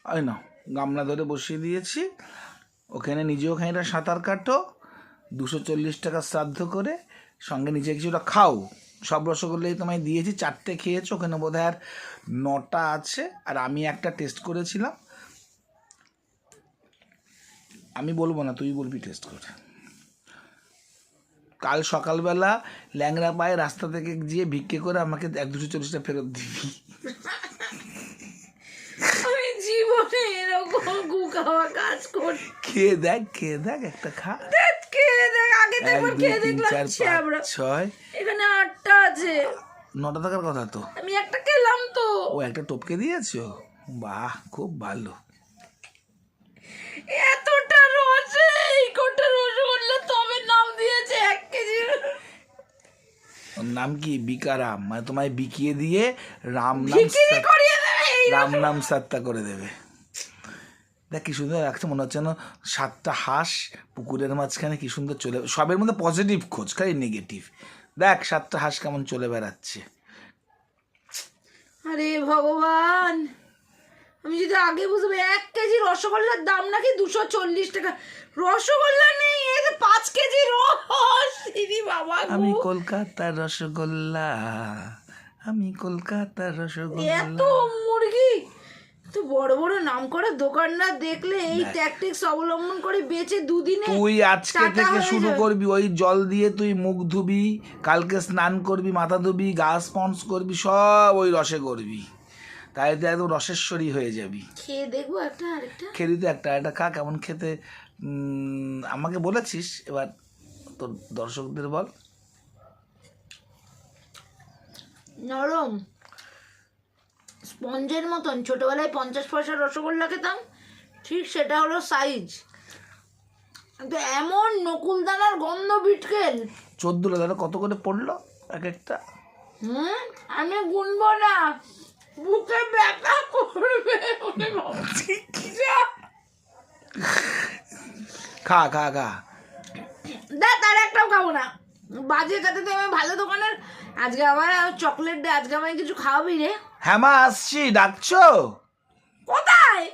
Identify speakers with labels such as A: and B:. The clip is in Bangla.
A: ওই না গামলা ধরে বসিয়ে দিয়েছি, ওখানে নিজেও খানিকটা সাঁতার কাটো, 240 টাকা শ্রাদ্ধ করে, সঙ্গে নিজে কিছুটা খাও। সব রসগোল্লাই তোমায় দিয়েছি, 4টে খেয়েছো, ওখানে বোধহয় আর 9টা আছে। আর আমি একটা টেস্ট করেছিলাম, আমি বলবো না, তুই বলবি টেস্ট করে। কাল সকালবেলা ল্যাংড়া পায়ে রাস্তা থেকে গিয়ে ভিক্ষে করে আমাকে 240 টাকা ফেরত দিবি।
B: আমি জীবনে এরকম গু খাওয়া কাজ করি।
A: খেয়ে দেখ একটা খা।
B: খেয়ে দেখ, আগে তো
A: 1
B: একবার
A: 2
B: খেয়ে
A: 3
B: দেখলাম
A: 4
B: ছ্যাবড়া।
A: 5 6
B: এখানে 8টা আছে।
A: 9টা থাকার কথা তো।
B: আমি একটা খেলাম তো।
A: ও একটা টপকে দিয়েছো, বাহ খুব ভালো।
B: এতটা রসে এই কোটা রসগোল্লা তবে নাম দিয়েছে 1 কেজি।
A: ওর নাম কি? বিকারাম, মানে তোমায় বিকিয়ে দিয়ে
B: বিক্রি করিয়ে দেবে এই
A: রাম নাম সাত্তা করে দেবে। দেখ কি সুন্দর লাগছে, মনে হচ্ছে না 7টা হাঁস পুকুরের মাঝখানে কি সুন্দর চলে, সবের মধ্যে পজিটিভ খোঁজ, খালি নেগেটিভ। দেখ 7টা হাঁস কেমন চলে বেড়াচ্ছে।
B: আরে ভগবান, আমি যদি আগে বুঝবো 1 কেজি রসগোল্লার দাম নাকি 240 টাকা। রসগোল্লা নেই, 5 কেজি রস। দিদি বাবা গো।
A: আমি কলকাতার রসগোল্লা, আমি কলকাতার
B: এত
A: রসগোল্লা।
B: মুরগি তো বড় বড় নাম করা দোকানদার দেখলে এই ট্যাকটিক্স অবলম্বন করে বেচে দুদিনে।
A: তুই আজকে থেকে শুরু করবি, ওই জল দিয়ে তুই মুখ ধুবি, কালকে স্নান করবি, মাথা ধুবি, গা স্পঞ্জ করবি, সব ওই রসে করবি, তাই তো একদম রসেশ্বরী হয়ে যাবি।
B: খেয়ে দেখবো একটা আরেকটা।
A: খেলি তো একটা খা, কেমন খেতে আমাকে বলেছিস, এবার তোর দর্শকদের বল।
B: নরম, স্পঞ্জের মতন। ছোটবেলায় 50 পয়সার রসগোল্লা খেতাম, ঠিক সেটা হলো সাইজ। কিন্তু এমন নকুলদানার গন্ধ, বিটকেল।
A: 14 টাকা কত করে পড়লো এক একটা?
B: আমি গুনবো না, বুকে ব্যথা করবে।
A: খা
B: দেখ তার একটাও খাবো না, বাজে যাতে। তো আমি ভালো দোকানের, আজকে আমার চকলেট দে, আজকে আমায় কিছু খাওয়াবি রে।
A: হ্যাঁ মা আসছি, ডাকছো?
B: কোথায়?